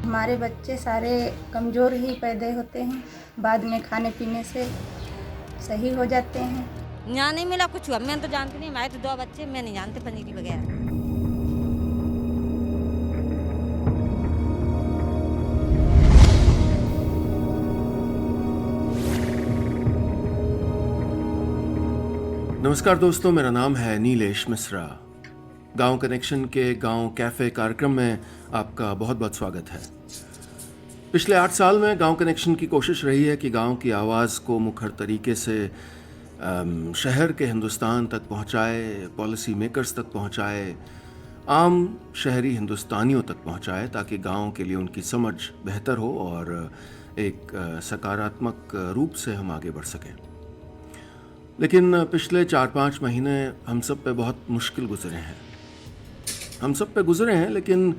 हमारे बच्चे सारे कमज़ोर ही पैदा होते हैं, बाद में खाने पीने से सही हो जाते हैं। यहाँ नहीं मिला कुछ हुआ, मैं तो जानती नहीं, हमारे तो 2 बच्चे, मैं नहीं जानती पनीरी वगैरह। नमस्कार दोस्तों, मेरा नाम है नीलेश मिश्रा। गांव कनेक्शन के गांव कैफ़े कार्यक्रम में आपका बहुत बहुत स्वागत है। पिछले 8 साल में गांव कनेक्शन की कोशिश रही है कि गांव की आवाज़ को मुखर तरीके से शहर के हिंदुस्तान तक पहुंचाए, पॉलिसी मेकर्स तक पहुंचाए, आम शहरी हिंदुस्तानियों तक पहुंचाए, ताकि गांव के लिए उनकी समझ बेहतर हो और एक सकारात्मक रूप से हम आगे बढ़ सकें। लेकिन पिछले 4-5 महीने हम सब पे बहुत मुश्किल गुजरे हैं। हम सब पे गुजरे हैं, लेकिन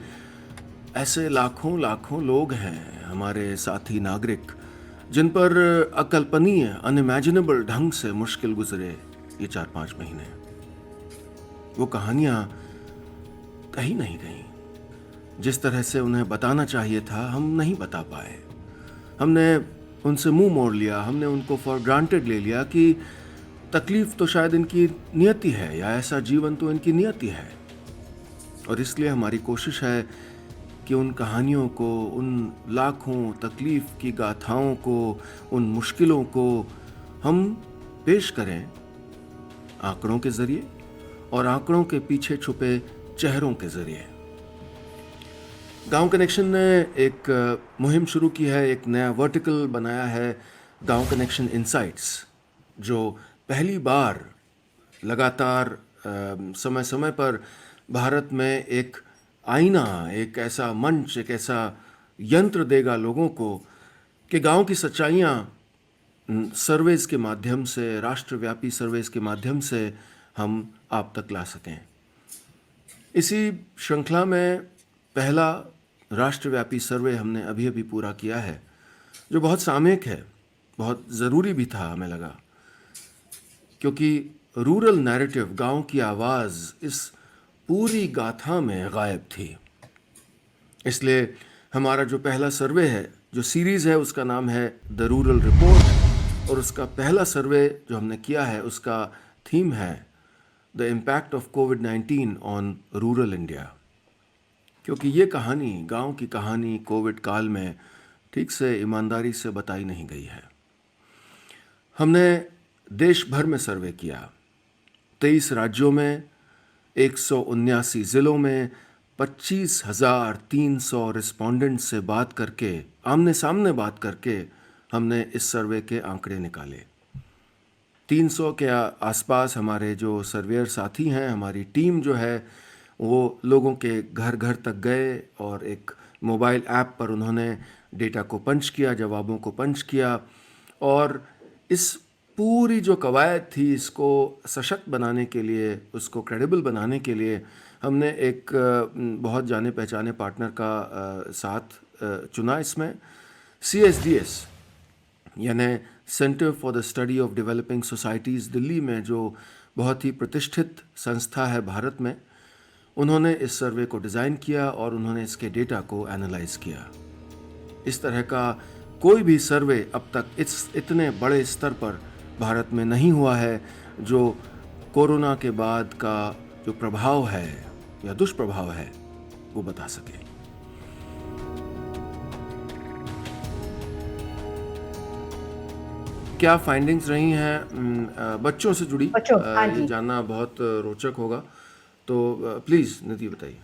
ऐसे लाखों लाखों लोग हैं, हमारे साथी नागरिक, जिन पर अकल्पनीय, अनइमेजिनेबल ढंग से मुश्किल गुजरे ये 4-5 महीने। वो कहानियाँ कहीं नहीं गईं। जिस तरह से उन्हें बताना चाहिए था, हम नहीं बता पाए। हमने उनसे मुंह मोड़ लिया, हमने उनको फॉर ग्रांटेड ले लिया कि तकलीफ तो शायद इनकी नियति है, या ऐसा जीवन तो इनकी नियति है। और इसलिए हमारी कोशिश है कि उन कहानियों को, उन लाखों तकलीफ की गाथाओं को, उन मुश्किलों को हम पेश करें आंकड़ों के जरिए और आंकड़ों के पीछे छुपे चेहरों के जरिए। गांव कनेक्शन ने एक मुहिम शुरू की है, एक नया वर्टिकल बनाया है, गांव कनेक्शन इनसाइट्स, जो पहली बार लगातार समय समय पर भारत में एक आईना, एक ऐसा मंच, एक ऐसा यंत्र देगा लोगों को कि गांव की सच्चाइयाँ सर्वेज के माध्यम से, राष्ट्रव्यापी सर्वेज के माध्यम से हम आप तक ला सकें। इसी श्रृंखला में पहला राष्ट्रव्यापी सर्वे हमने अभी अभी पूरा किया है, जो बहुत सामयिक है, बहुत ज़रूरी भी था हमें लगा, क्योंकि रूरल नैरेटिव, गांव की आवाज़ इस पूरी गाथा में गायब थी। इसलिए हमारा जो पहला सर्वे है, जो सीरीज़ है, उसका नाम है द रूरल रिपोर्ट, और उसका पहला सर्वे जो हमने किया है, उसका थीम है the impact of covid on rural India. क्योंकि ये कहानी, गांव की कहानी, कोविड काल में ठीक से, ईमानदारी से बताई नहीं गई है। हमने देश भर में सर्वे किया, 23 राज्यों में, 179 ज़िलों में, 25,300 रिस्पोंडेंट से बात करके, आमने सामने बात करके हमने इस सर्वे के आंकड़े निकाले। 300 के आसपास हमारे जो सर्वेयर साथी हैं, हमारी टीम जो है, वो लोगों के घर घर तक गए और एक मोबाइल ऐप पर उन्होंने डेटा को पंच किया, जवाबों को पंच किया, और इस पूरी जो कवायद थी, इसको सशक्त बनाने के लिए, उसको क्रेडिबल बनाने के लिए, हमने एक बहुत जाने पहचाने पार्टनर का साथ चुना। इसमें CSDS यानी centre for the study of developing societies, Delhi में जो बहुत ही प्रतिष्ठित संस्था है भारत में, उन्होंने इस सर्वे को डिज़ाइन किया और उन्होंने इसके डेटा को एनालाइज किया। इस तरह का कोई भी सर्वे अब तक इतने बड़े स्तर पर भारत में नहीं हुआ है, जो कोरोना के बाद का जो प्रभाव है या दुष्प्रभाव है वो बता सके। क्या फाइंडिंग्स रही हैं बच्चों से जुड़ी, हाँ ये जी। जानना बहुत रोचक होगा, तो प्लीज़ निधि बताइए।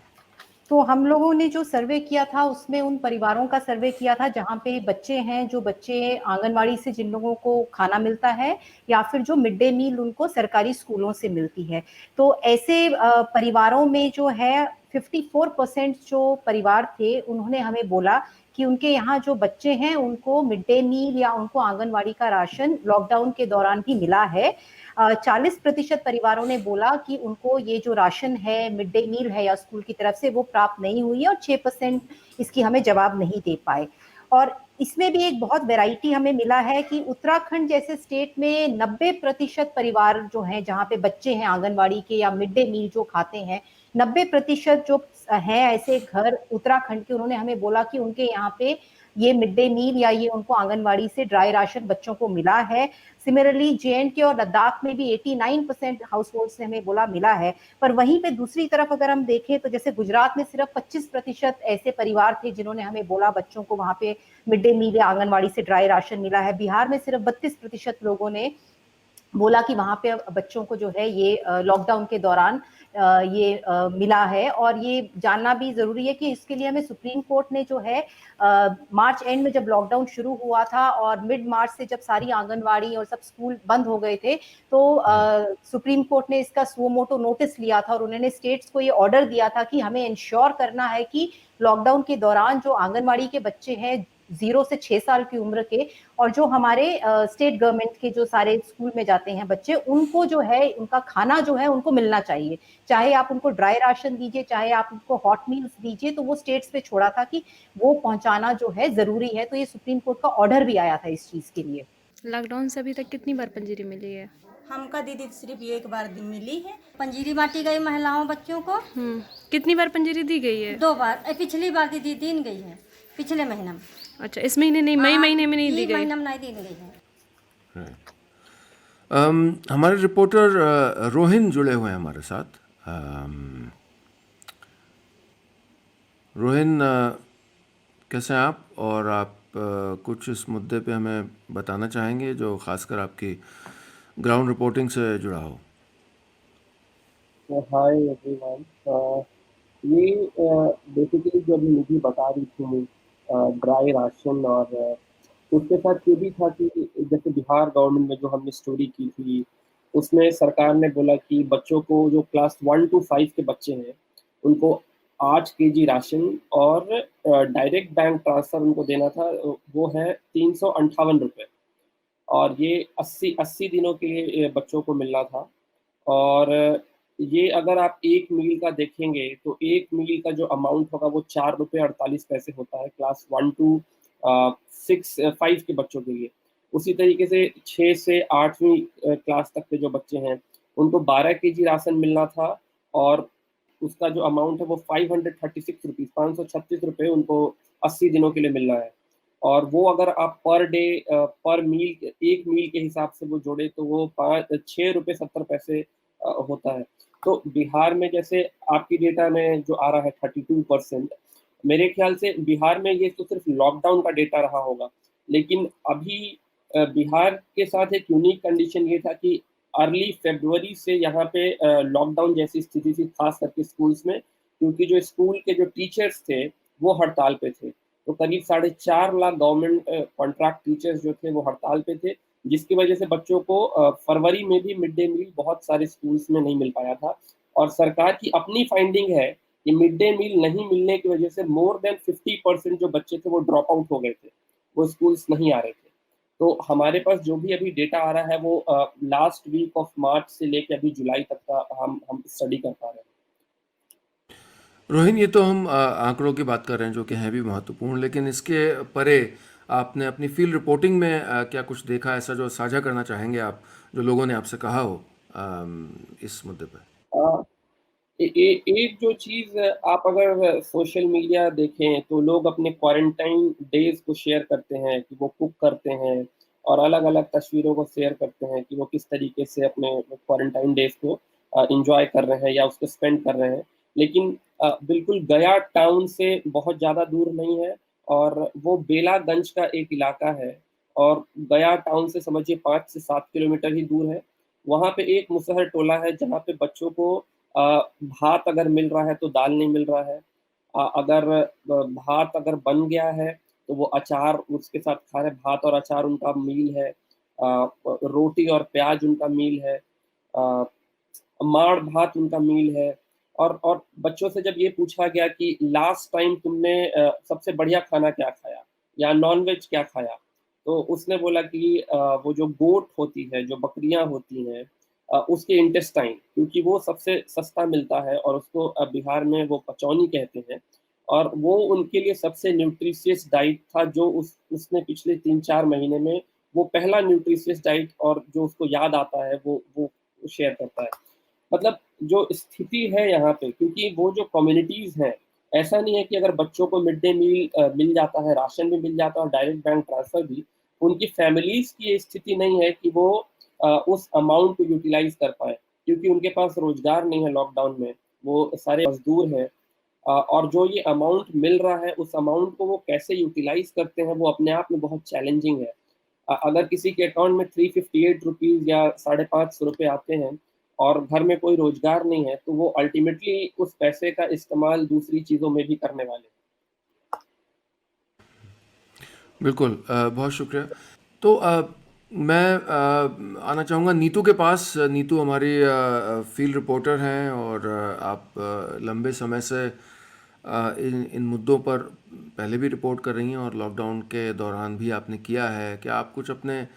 तो हम लोगों ने जो सर्वे किया था, उसमें उन परिवारों का सर्वे किया था जहाँ पे बच्चे हैं, जो बच्चे आंगनवाड़ी से जिन लोगों को खाना मिलता है, या फिर जो मिड डे मील उनको सरकारी स्कूलों से मिलती है। तो ऐसे परिवारों में जो है 54% जो परिवार थे, उन्होंने हमें बोला कि उनके यहाँ जो बच्चे हैं, उनको मिड डे मील या उनको आंगनवाड़ी का राशन लॉकडाउन के दौरान भी मिला है। 40% परिवारों ने बोला कि उनको ये जो राशन है, मिड डे मील है या स्कूल की तरफ से, वो प्राप्त नहीं हुई है, और 6% इसकी हमें जवाब नहीं दे पाए। और इसमें भी एक बहुत वैरायटी हमें मिला है कि उत्तराखंड जैसे स्टेट में 90% परिवार जो हैं, जहाँ पे बच्चे हैं आंगनवाड़ी के या मिड डे मील जो खाते हैं, 90% जो हैं ऐसे घर उत्तराखंड के, उन्होंने हमें बोला कि उनके यहाँ पे ये मिड डे मील या ये उनको आंगनवाड़ी से ड्राई राशन बच्चों को मिला है। सिमिलरली जे.एंड.के और लद्दाख में भी 89% हाउस होल्ड से हमें बोला मिला है। पर वहीं पे दूसरी तरफ अगर हम देखें तो जैसे गुजरात में सिर्फ 25% ऐसे परिवार थे जिन्होंने हमें बोला बच्चों को वहां पे मिड डे मील या आंगनवाड़ी से ड्राई राशन मिला है। बिहार में सिर्फ 32% लोगों ने बोला कि वहां पे बच्चों को जो है ये लॉकडाउन के दौरान ये मिला है। और ये जानना भी जरूरी है कि इसके लिए हमें सुप्रीम कोर्ट ने जो है मार्च एंड में जब लॉकडाउन शुरू हुआ था और मिड मार्च से जब सारी आंगनवाड़ी और सब स्कूल बंद हो गए थे तो सुप्रीम कोर्ट ने इसका सुओ मोटो नोटिस लिया था और उन्होंने स्टेट्स को ये ऑर्डर दिया था कि हमें इंश्योर करना है कि लॉकडाउन के दौरान जो आंगनवाड़ी के बच्चे हैं 0 से 6 साल की उम्र के और जो हमारे स्टेट गवर्नमेंट के जो सारे स्कूल में जाते हैं बच्चे, उनको जो है उनका खाना जो है उनको मिलना चाहिए। चाहे आप उनको ड्राई राशन दीजिए, चाहे आप उनको हॉट मील्स दीजिए, तो वो स्टेट्स पे छोड़ा था कि वो पहुंचाना जो है जरूरी है। तो ये सुप्रीम कोर्ट का ऑर्डर भी आया था इस चीज के लिए। लॉकडाउन से अभी तक कितनी बार पंजीरी मिली है? हमका दीदी सिर्फ एक बार मिली है। पंजीरी बांटी गई महिलाओं बच्चों को। कितनी बार पंजीरी दी गई है? 2 बार। पिछली बार दीदी दी गई है, पिछले महीने में। अच्छा, इस महीने नहीं, मई महीने में नहीं दी गई? महीने में नहीं दी गई है। हमारे रिपोर्टर रोहिन जुड़े हुए हैं हमारे साथ। रोहिन, कैसे हैं आप? और आप कुछ इस मुद्दे पे हमें बताना चाहेंगे जो खासकर आपकी ग्राउंड रिपोर्टिंग से जुड़ा हो? Hi everyone. ये बेसिकली जो अभी निधि बता रही थी ड्राई राशन, और उसके साथ ये भी था कि जैसे बिहार गवर्नमेंट में जो हमने स्टोरी की थी उसमें सरकार ने बोला कि बच्चों को जो क्लास 1 to 5 के बच्चे हैं उनको 8 kg राशन और डायरेक्ट बैंक ट्रांसफ़र उनको देना था, वो है 358 रुपये, और ये 80 दिनों के लिए बच्चों को मिलना था। और ये अगर आप एक मील का देखेंगे तो एक मील का जो अमाउंट होगा वो 4 रुपये 48 पैसे होता है क्लास 1 to 5 के बच्चों के लिए। उसी तरीके से 6 से 8वीं क्लास तक के जो बच्चे हैं उनको 12 kg राशन मिलना था, और उसका जो अमाउंट है वो 536 रुपीज़ 536 रुपये उनको 80 दिनों के लिए मिलना है। और वो अगर आप पर डे पर मील एक मील के हिसाब से वो जोड़े तो वो 6 रुपये 70 पैसे होता है। तो बिहार में जैसे आपकी डेटा में जो आ रहा है 32%, मेरे ख्याल से बिहार में ये तो सिर्फ लॉकडाउन का डेटा रहा होगा, लेकिन अभी बिहार के साथ एक यूनिक कंडीशन ये था कि अर्ली फरवरी से यहाँ पे लॉकडाउन जैसी स्थिति थी, खास करके स्कूल्स में, क्योंकि जो स्कूल के जो टीचर्स थे वो हड़ताल पे थे। तो करीब 4.5 लाख गवर्नमेंट कॉन्ट्रैक्ट टीचर्स जो थे वो हड़ताल पे थे, जिसकी वजह से बच्चों को फरवरी में भी मिड डे मील बहुत सारे स्कूल्स में नहीं मिल पाया था। और सरकार की अपनी फाइंडिंग है कि मिड डे मील नहीं मिलने की वजह से मोर देन 50% जो बच्चे थे वो ड्रॉप आउट हो गए थे, वो स्कूल्स नहीं आ रहे थे। तो हमारे पास जो भी अभी डेटा आ रहा है वो लास्ट वीक ऑफ मार्च से लेकर अभी जुलाई तक का हम स्टडी कर पा रहे हैं। रोहिन, ये तो हम आंकड़ों की बात कर रहे हैं जो कि हैं भी महत्वपूर्ण, लेकिन इसके परे आपने अपनी फील्ड रिपोर्टिंग में क्या कुछ देखा ऐसा जो साझा करना चाहेंगे आप, जो लोगों ने आपसे कहा हो इस मुद्दे पर? एक जो चीज़ आप अगर सोशल मीडिया देखें तो लोग अपने क्वारंटाइन डेज को शेयर करते हैं कि वो कुक करते हैं, और अलग-अलग तस्वीरों को शेयर करते हैं कि वो किस तरीके से अपने क्वारंटाइन डेज को एन्जॉय कर रहे हैं या उसको स्पेंड कर रहे हैं। लेकिन बिल्कुल गया टाउन से बहुत ज़्यादा दूर नहीं है, और वो बेलागंज का एक इलाका है, और गया टाउन से समझिए 5 से 7 किलोमीटर ही दूर है। वहाँ पे एक मुसहर टोला है जहाँ पे बच्चों को भात अगर मिल रहा है तो दाल नहीं मिल रहा है। अगर भात अगर बन गया है तो वो अचार उसके साथ खा रहे हैं, भात और अचार उनका मील है। रोटी और प्याज उनका मील है। माड़ भात उनका मील है। और बच्चों से जब ये पूछा गया कि लास्ट टाइम तुमने सबसे बढ़िया खाना क्या खाया या नॉन-वेज क्या खाया? तो उसने बोला कि वो जो गोट होती है, जो बकरियाँ होती हैं, उसके इंटेस्टाइन, क्योंकि वो सबसे सस्ता मिलता है और उसको बिहार में वो पचौनी कहते हैं, और वो उनके लिए सबसे न्यूट्रिशियस डाइट था जो उसने पिछले 3-4 महीने में वो पहला न्यूट्रिशियस डाइट और जो उसको याद आता है वो शेयर करता है। मतलब जो स्थिति है यहाँ पे, क्योंकि वो जो कम्युनिटीज़ हैं, ऐसा नहीं है कि अगर बच्चों को मिड डे मील मिल जाता है, राशन भी मिल जाता है और डायरेक्ट बैंक ट्रांसफ़र भी, उनकी फैमिलीज़ की ये स्थिति नहीं है कि वो उस अमाउंट को यूटिलाइज़ कर पाएँ, क्योंकि उनके पास रोज़गार नहीं है लॉकडाउन में, वो सारे मज़दूर हैं। और जो ये अमाउंट मिल रहा है, उस अमाउंट को वो कैसे यूटिलाइज़ करते हैं, वो अपने आप में बहुत चैलेंजिंग है। अगर किसी के अकाउंट में 358 रुपीज़ या ₹550 आते हैं और घर में कोई रोज़गार नहीं है, तो वो अल्टीमेटली उस पैसे का इस्तेमाल दूसरी चीज़ों में भी करने वाले हैं। बिल्कुल बहुत शुक्रिया। तो मैं आना चाहूँगा नीतू के पास। नीतू हमारी फील्ड रिपोर्टर हैं और आप लंबे समय से इन मुद्दों पर पहले भी रिपोर्ट कर रही हैं और लॉकडाउन के दौरान भी आपने किया है। क्या आप कुछ अपने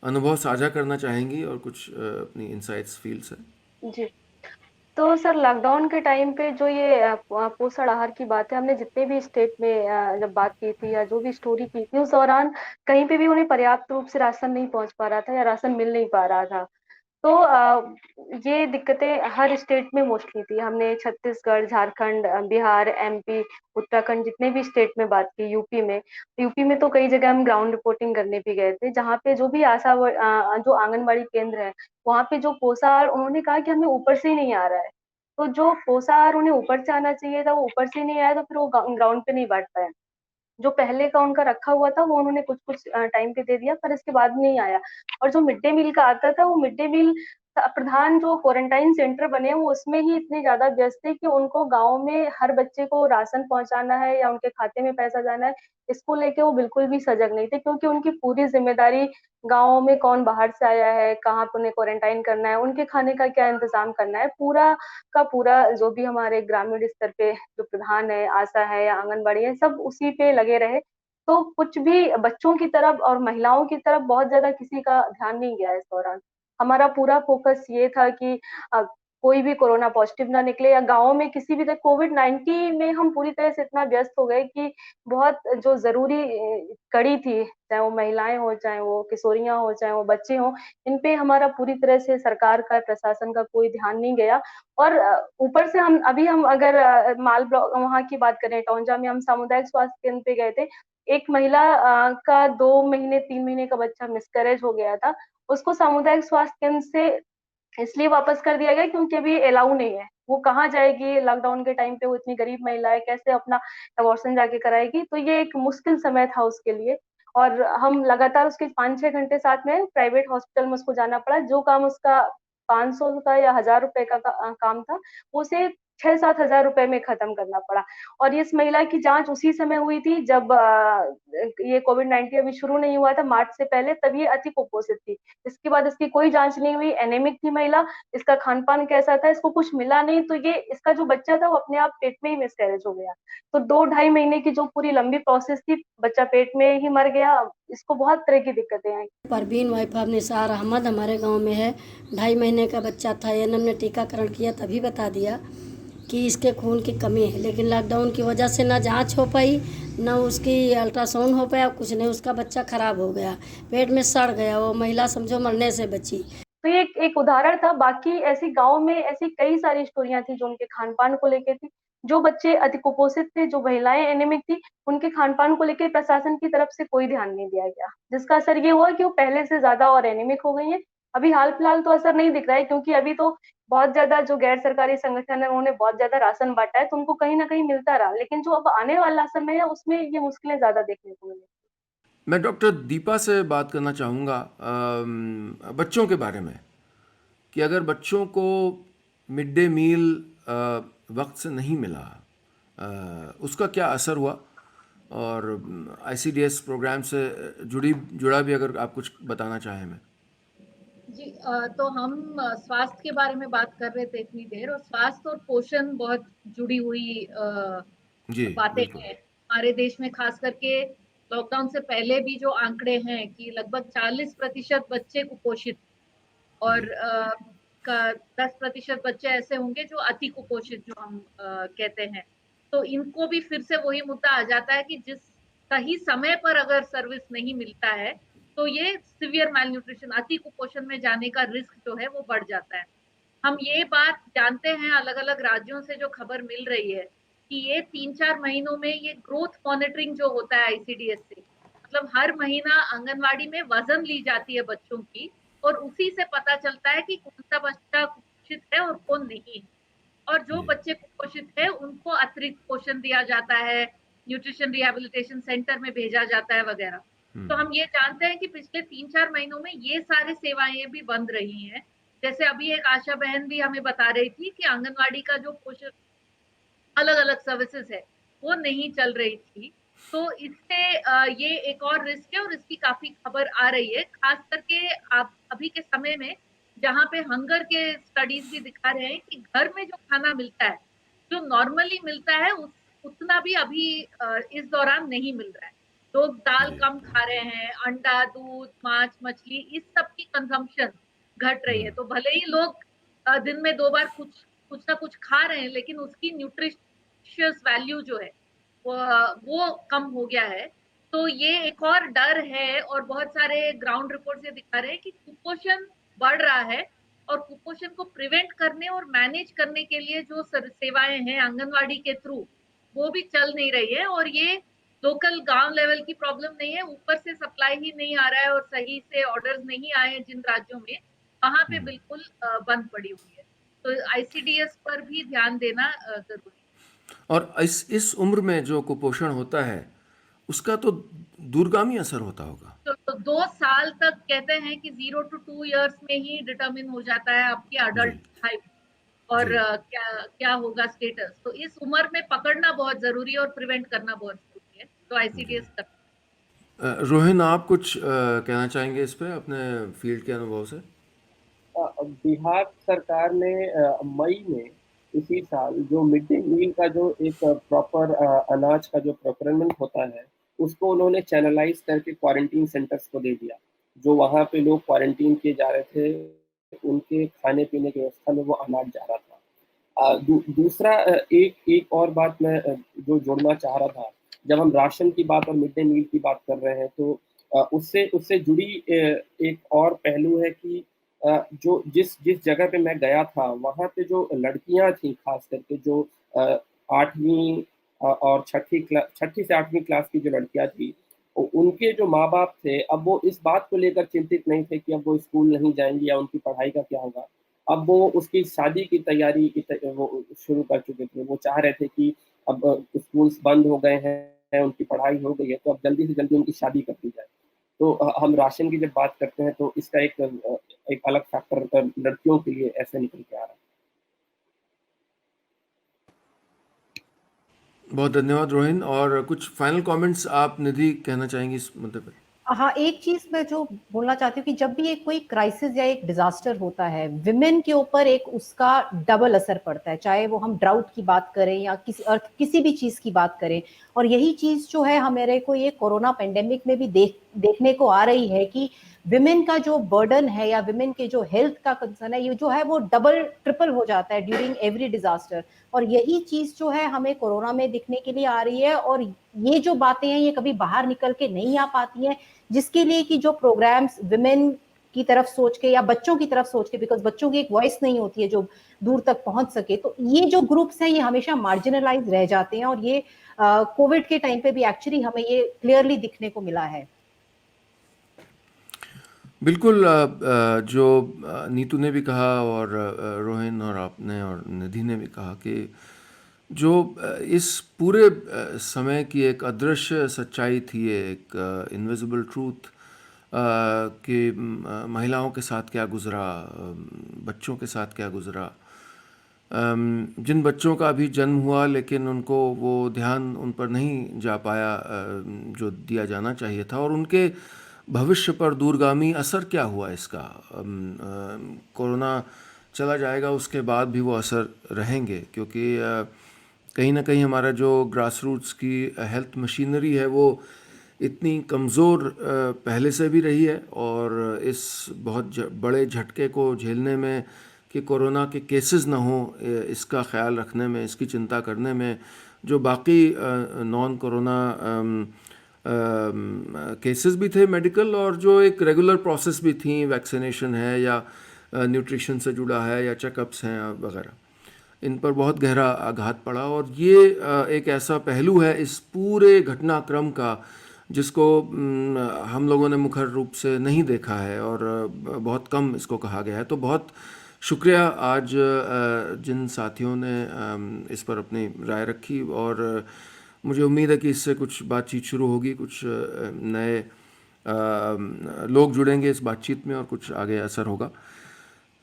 अनुभव साझा करना चाहेंगी और कुछ अपनी इनसाइट्स फील्ड से? जी। तो सर लॉकडाउन के टाइम पे जो ये पोषण आहार की बात है, हमने जितने भी स्टेट में जब बात की थी या जो भी स्टोरी की थी, उस दौरान कहीं पे भी उन्हें पर्याप्त रूप से राशन नहीं पहुँच पा रहा था या राशन मिल नहीं पा रहा था। तो ये दिक्कतें हर स्टेट में मोस्टली थी। हमने छत्तीसगढ़, झारखंड, बिहार, एमपी, उत्तराखंड जितने भी स्टेट में बात की, यूपी में तो कई जगह हम ग्राउंड रिपोर्टिंग करने भी गए थे, जहाँ पे जो भी जो आंगनबाड़ी केंद्र है, वहाँ पे जो पोषाहार उन्होंने कहा कि हमें ऊपर से ही नहीं आ रहा है। तो जो पोषाहार उन्हें ऊपर से आना चाहिए था, वो ऊपर से नहीं आया, तो फिर वो ग्राउंड पे नहीं बाँट पाए। जो पहले का उनका रखा हुआ था वो उन्होंने कुछ-कुछ टाइम पे दे दिया, पर इसके बाद नहीं आया। और जो मिड डे मील का आता था, वो मिड डे मील प्रधान जो क्वारंटाइन सेंटर बने हैं, वो उसमें ही इतने ज़्यादा व्यस्त थे कि उनको गाँव में हर बच्चे को राशन पहुँचाना है या उनके खाते में पैसा जाना है, इसको लेके वो बिल्कुल भी सजग नहीं थे, क्योंकि उनकी पूरी ज़िम्मेदारी गाँव में कौन बाहर से आया है, कहाँ पे उन्हें क्वारंटाइन करना है, उनके खाने का क्या इंतज़ाम करना है, पूरा का पूरा जो भी हमारे ग्रामीण स्तर पे जो प्रधान है, आशा है या आंगनबाड़ी है, सब उसी पे लगे रहे। तो कुछ भी बच्चों की तरफ और महिलाओं की तरफ बहुत ज़्यादा किसी का ध्यान नहीं गया इस दौरान। हमारा पूरा फ़ोकस ये था कि अ, कोई भी कोरोना पॉज़िटिव ना निकले या गाँव में किसी भी तरह कोविड-19 में हम पूरी तरह से इतना व्यस्त हो गए कि बहुत जो ज़रूरी कड़ी थी, चाहे वो महिलाएँ हों, चाहे वो किशोरियाँ हों, चाहे वो बच्चे हों, इन पे हमारा पूरी तरह से सरकार का, प्रशासन का कोई ध्यान नहीं गया। और ऊपर से हम अगर माल ब्लॉक वहाँ की बात करें, टौंजा में हम सामुदायिक स्वास्थ्य केंद्र पे गए थे। एक महिला का 2 महीने, 3 महीने का बच्चा मिसकैरेज हो गया था। उसको सामुदायिक स्वास्थ्य केंद्र से इसलिए वापस कर दिया गया क्योंकि अभी अलाउ नहीं है। वो कहाँ जाएगी लॉकडाउन के टाइम पे, वो इतनी गरीब महिला है, कैसे अपना अबॉर्शन जाके कराएगी? तो ये एक मुश्किल समय था उसके लिए और हम लगातार उसके 5-6 घंटे साथ में प्राइवेट हॉस्पिटल में उसको जाना पड़ा। जो काम उसका 500 का या ₹1000 का काम था, वो उसे 6-7 हज़ार रुपए में खत्म करना पड़ा। और इस महिला की जाँच उसी समय हुई थी जब ये कोविड-19 अभी शुरू नहीं हुआ था, मार्च से पहले, तब ये अति कुपोषित थी। इसके बाद इसकी कोई जाँच नहीं हुई, एनीमिक थी महिला, इसका खान-पान कैसा था, इसको कुछ मिला नहीं, तो ये इसका जो बच्चा था वो अपने आप पेट में ही मिसकैरेज हो गया। तो 2 ढाई महीने की जो पूरी लंबी प्रोसेस थी, बच्चा पेट में ही मर गया, इसको बहुत तरह की दिक्कतें आई। परवीन वाइफ ऑफ निसार अहमद हमारे गांव में है। 2.5 महीने का बच्चा था। एएनएम ने टीकाकरण किया, तभी बता दिया कि इसके खून की कमी है, लेकिन लॉकडाउन की वजह से ना जांच हो पाई, ना उसकी अल्ट्रासाउंड हो पाया, कुछ नहीं। उसका बच्चा खराब हो गया, पेट में सड़ गया, वो महिला समझो मरने से बची। तो ये एक उदाहरण था, बाकी ऐसी गाँव में ऐसी कई सारी स्टोरियाँ थी जो उनके खान-पान को लेके थी। जो बच्चे अति कुपोषित थे, जो महिलाएँ एनीमिक थी, उनके खान-पान को लेके प्रशासन की तरफ से कोई ध्यान नहीं दिया गया। जिसका असर ये हुआ कि वो पहले से ज़्यादा और एनीमिक हो गई हैं। अभी हाल-फिलहाल तो असर नहीं दिख रहा है, क्योंकि अभी तो बहुत ज़्यादा जो गैर सरकारी संगठन है, उन्होंने बहुत ज़्यादा राशन बाँटा है, तो उनको कहीं न कहीं मिलता रहा। लेकिन जो अब आने वाला समय है, उसमें ये मुश्किलें ज़्यादा देखने को मिलेंगी। मैं डॉक्टर दीपा से बात करना चाहूँगा बच्चों के बारे में, कि अगर बच्चों को मिड डे मील वक्त से नहीं मिला, उसका क्या असर हुआ, और आईसीडीएस प्रोग्राम से जुड़ा भी अगर आप कुछ बताना चाहें। मैं जी तो हम स्वास्थ्य के बारे में बात कर रहे थे इतनी देर, और स्वास्थ्य और पोषण बहुत जुड़ी हुई जी बातें बिल्कुल। हैं हमारे देश में। खास करके लॉकडाउन से पहले भी जो आंकड़े हैं कि लगभग 40% बच्चे कुपोषित और 10% बच्चे ऐसे होंगे जो अति कुपोषित जो हम कहते हैं। तो इनको भी फिर से वही मुद्दा आ जाता है कि जिस सही समय पर अगर सर्विस नहीं मिलता है, तो ये सीवियर मैलन्यूट्रिशन, अति कुपोषण में जाने का रिस्क जो है वो बढ़ जाता है। हम ये बात जानते हैं अलग अलग राज्यों से जो खबर मिल रही है कि ये 3-4 महीनों में ये ग्रोथ मॉनिटरिंग जो होता है आईसीडीएस से, मतलब हर महीना आंगनवाड़ी में वजन ली जाती है बच्चों की, और उसी से पता चलता है कि कौन सा बच्चा कुपोषित है और कौन नहीं है। और जो जी बच्चे कुपोषित है उनको अतिरिक्त पोषण दिया जाता है, न्यूट्रिशन रिहैबिलिटेशन सेंटर में भेजा जाता है वगैरह। तो हम ये जानते हैं कि पिछले 3-4 महीनों में ये सारी सेवाएं भी बंद रही हैं। जैसे अभी एक आशा बहन भी हमें बता रही थी कि आंगनवाड़ी का जो पोषण अलग अलग सर्विसेज है वो नहीं चल रही थी। तो इससे ये एक और रिस्क है और इसकी काफी खबर आ रही है, खास करके आप अभी के समय में जहाँ पे हंगर के स्टडीज भी दिखा रहे हैं कि घर में जो खाना मिलता है, जो नॉर्मली मिलता है उतना भी अभी इस दौरान नहीं मिल रहा है। लोग दाल जी कम खा रहे हैं, अंडा, दूध, मांस, मछली इस सब की कंजम्पशन घट रही है। तो भले ही लोग दिन में 2 बार कुछ ना कुछ खा रहे हैं, लेकिन उसकी न्यूट्रिशियस वैल्यू जो है वो कम हो गया है। तो ये एक और डर है, और बहुत सारे ग्राउंड रिपोर्ट्स ये दिखा रहे हैं कि कुपोषण बढ़ रहा है, और कुपोषण को प्रिवेंट करने और मैनेज करने के लिए जो सेवाएं हैं आंगनवाड़ी के थ्रू वो भी चल नहीं रही है। और ये लोकल गांव लेवल की प्रॉब्लम नहीं है, ऊपर से सप्लाई ही नहीं आ रहा है और सही से ऑर्डर्स नहीं आए हैं जिन राज्यों में, वहां पे बिल्कुल बंद पड़ी हुई है। तो आईसीडीएस पर भी ध्यान देना जरूरी है। और इस उम्र में जो कुपोषण होता है उसका तो दूरगामी असर होता होगा। तो 2 साल तक कहते हैं कि 0 to 2 इयर्स में ही डिटरमिन हो जाता है आपकी जी अडल्ट लाइफ, और जी क्या क्या होगा स्टेटस। तो इस उम्र में पकड़ना बहुत जरूरी है और प्रिवेंट करना बहुत जरूरी है, तो जी आईसीडीएस कर। रोहिन, आप कुछ कहना चाहेंगे इस पे अपने फील्ड के अनुभव से? बिहार सरकार ने मई में इसी साल जो मिड डे मील का जो एक प्रॉपर अनाज का जो प्रोक्योरमेंट होता है, उसको उन्होंने चैनलाइज करके क्वारंटीन सेंटर्स को दे दिया। जो वहाँ पे लोग क्वारंटीन किए जा रहे थे, उनके खाने पीने की व्यवस्था में वो अनाज जा रहा था। दूसरा एक एक और बात मैं जो जोड़ना चाह रहा था, जब हम राशन की बात और मिड डे मील की बात कर रहे हैं, तो उससे उससे जुड़ी एक और पहलू है कि जो जिस जिस जगह पे मैं गया था, वहाँ पे जो लड़कियाँ थीं, खास करके जो 8वीं और 6ठी से 8वीं क्लास की जो लड़कियाँ थीं, उनके जो माँ-बाप थे, अब वो इस बात को लेकर चिंतित नहीं थे कि अब वो स्कूल नहीं जाएँगी या उनकी पढ़ाई का क्या होगा। अब वो उसकी शादी की तैयारी वो शुरू कर चुके थे। वो चाह रहे थे कि अब स्कूल्स बंद हो गए हैं, उनकी पढ़ाई हो गई है, तो अब जल्दी से जल्दी उनकी शादी कर दी जाए। तो हम राशन की जब बात करते हैं, तो इसका एक अलग फैक्टर लड़कियों के लिए ऐसे निकल के आ रहा है। बहुत धन्यवाद रोहिन। और कुछ फाइनल कमेंट्स आप निधि कहना चाहेंगी इस मुद्दे पर? हाँ, एक चीज मैं जो बोलना चाहती हूँ कि जब भी एक कोई क्राइसिस या एक डिजास्टर होता है, विमेन के ऊपर एक उसका डबल असर पड़ता है, चाहे वो हम ड्राउट की बात करें या किसी भी चीज की बात करें। और यही चीज जो है हमारे को ये कोरोना पेंडेमिक में भी देखने को आ रही है कि विमेन का जो बर्डन है या विमेन के जो हेल्थ का कंसर्न है, ये जो है वो डबल ट्रिपल हो जाता है ड्यूरिंग एवरी डिजास्टर। और यही चीज जो है हमें कोरोना में दिखने के लिए आ रही है। और ये जो बातें हैं ये कभी बाहर निकल के नहीं आ पाती हैं, जिसके लिए कि जो प्रोग्राम्स विमेन की तरफ सोच के या बच्चों की तरफ सोच के, बिकॉज बच्चों की एक वॉइस नहीं होती है जो दूर तक पहुंच सके, तो ये जो ग्रुप्स हैं ये हमेशा मार्जिनलाइज रह जाते हैं। और ये कोविड के टाइम पे भी एक्चुअली हमें ये क्लियरली दिखने को मिला है। बिल्कुल। जो नीतू ने भी कहा और रोहिन और आपने और निधि ने भी कहा कि जो इस पूरे समय की एक अदृश्य सच्चाई थी, एक इनविजिबल ट्रूथ कि महिलाओं के साथ क्या गुजरा, बच्चों के साथ क्या गुजरा। जिन बच्चों का अभी जन्म हुआ लेकिन उनको वो ध्यान उन पर नहीं जा पाया जो दिया जाना चाहिए था, और उनके भविष्य पर दूरगामी असर क्या हुआ इसका। कोरोना चला जाएगा, उसके बाद भी वो असर रहेंगे, क्योंकि कहीं ना कहीं हमारा जो ग्रास रूट्स की हेल्थ मशीनरी है वो इतनी कमज़ोर पहले से भी रही है। और इस बहुत बड़े झटके को झेलने में कि कोरोना के केसेस ना हो, इसका ख्याल रखने में, इसकी चिंता करने में, जो बाकी नॉन कोरोना केसेस भी थे मेडिकल, और जो एक रेगुलर प्रोसेस भी थी, वैक्सीनेशन है या न्यूट्रिशन से जुड़ा है या चेकअप्स हैं वगैरह, इन पर बहुत गहरा आघात पड़ा। और ये एक ऐसा पहलू है इस पूरे घटनाक्रम का जिसको हम लोगों ने मुखर रूप से नहीं देखा है और बहुत कम इसको कहा गया है। तो बहुत शुक्रिया आज जिन साथियों ने इस पर अपनी राय रखी, और मुझे उम्मीद है कि इससे कुछ बातचीत शुरू होगी, कुछ नए लोग जुड़ेंगे इस बातचीत में और कुछ आगे असर होगा।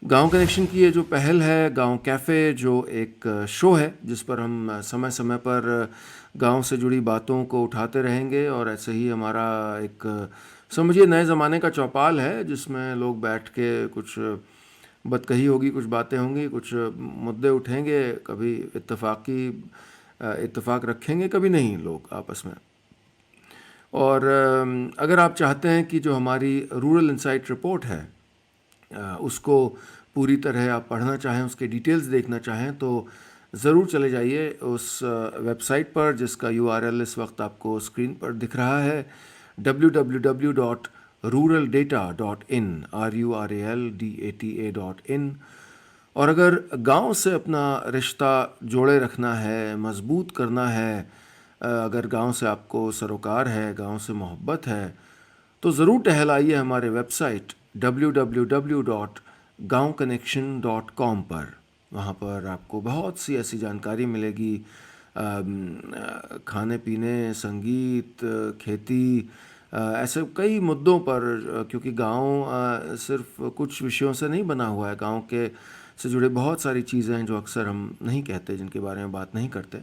गांव कनेक्शन की ये जो पहल है, गांव कैफ़े, जो एक शो है जिस पर हम समय समय पर गांव से जुड़ी बातों को उठाते रहेंगे, और ऐसे ही हमारा एक समझिए नए ज़माने का चौपाल है जिसमें लोग बैठ के कुछ बतकही होगी, कुछ बातें होंगी, कुछ मुद्दे उठेंगे, कभी इत्तेफाक रखेंगे, कभी नहीं लोग आपस में। और अगर आप चाहते हैं कि जो हमारी रूरल इंसाइट रिपोर्ट है उसको पूरी तरह आप पढ़ना चाहें, उसके डिटेल्स देखना चाहें, तो ज़रूर चले जाइए उस वेबसाइट पर जिसका URL इस वक्त आपको स्क्रीन पर दिख रहा है, www.ruraldata.in RURALDATA.in। और अगर गांव से अपना रिश्ता जोड़े रखना है, मज़बूत करना है, अगर गांव से आपको सरोकार है, गांव से मोहब्बत है, तो ज़रूर टहल आइए हमारे वेबसाइट www.gaonconnection.com पर। वहाँ पर आपको बहुत सी ऐसी जानकारी मिलेगी, खाने पीने, संगीत, खेती, ऐसे कई मुद्दों पर, क्योंकि गांव सिर्फ कुछ विषयों से नहीं बना हुआ है। गांव के से जुड़े बहुत सारी चीज़ें हैं जो अक्सर हम नहीं कहते, जिनके बारे में बात नहीं करते।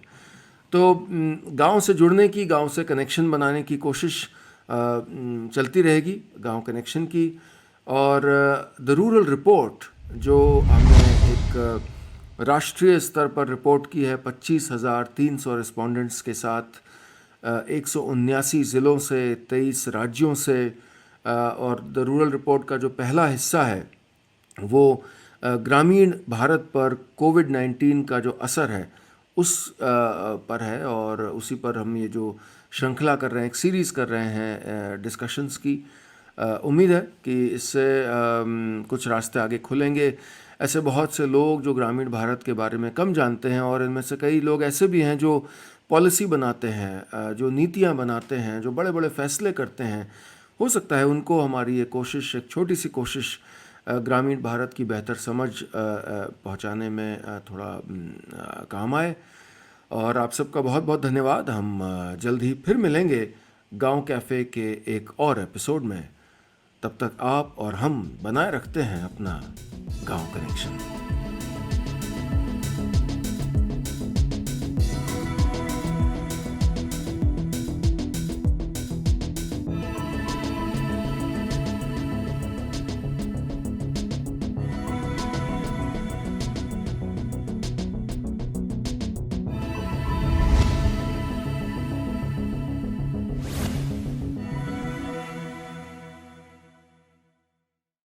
तो गांव से जुड़ने की, गांव से कनेक्शन बनाने की कोशिश चलती रहेगी, गांव कनेक्शन की। और द रूरल रिपोर्ट जो हमने एक राष्ट्रीय स्तर पर रिपोर्ट की है 25,300 रिस्पोंडेंट्स के साथ 179 ज़िलों से 23 राज्यों से, और द रूरल रिपोर्ट का जो पहला हिस्सा है वो ग्रामीण भारत पर कोविड-19 का जो असर है उस पर है, और उसी पर हम ये जो श्रृंखला कर रहे हैं, एक सीरीज़ कर रहे हैं डिस्कशंस की। उम्मीद है कि इससे कुछ रास्ते आगे खुलेंगे। ऐसे बहुत से लोग जो ग्रामीण भारत के बारे में कम जानते हैं, और इनमें से कई लोग ऐसे भी हैं जो पॉलिसी बनाते हैं, जो नीतियां बनाते हैं, जो बड़े बड़े फैसले करते हैं, हो सकता है उनको हमारी ये कोशिश, एक छोटी सी कोशिश, ग्रामीण भारत की बेहतर समझ पहुंचाने में थोड़ा काम आए। और आप सबका बहुत बहुत धन्यवाद। हम जल्द ही फिर मिलेंगे गांव कैफ़े के एक और एपिसोड में। तब तक आप और हम बनाए रखते हैं अपना गांव कनेक्शन।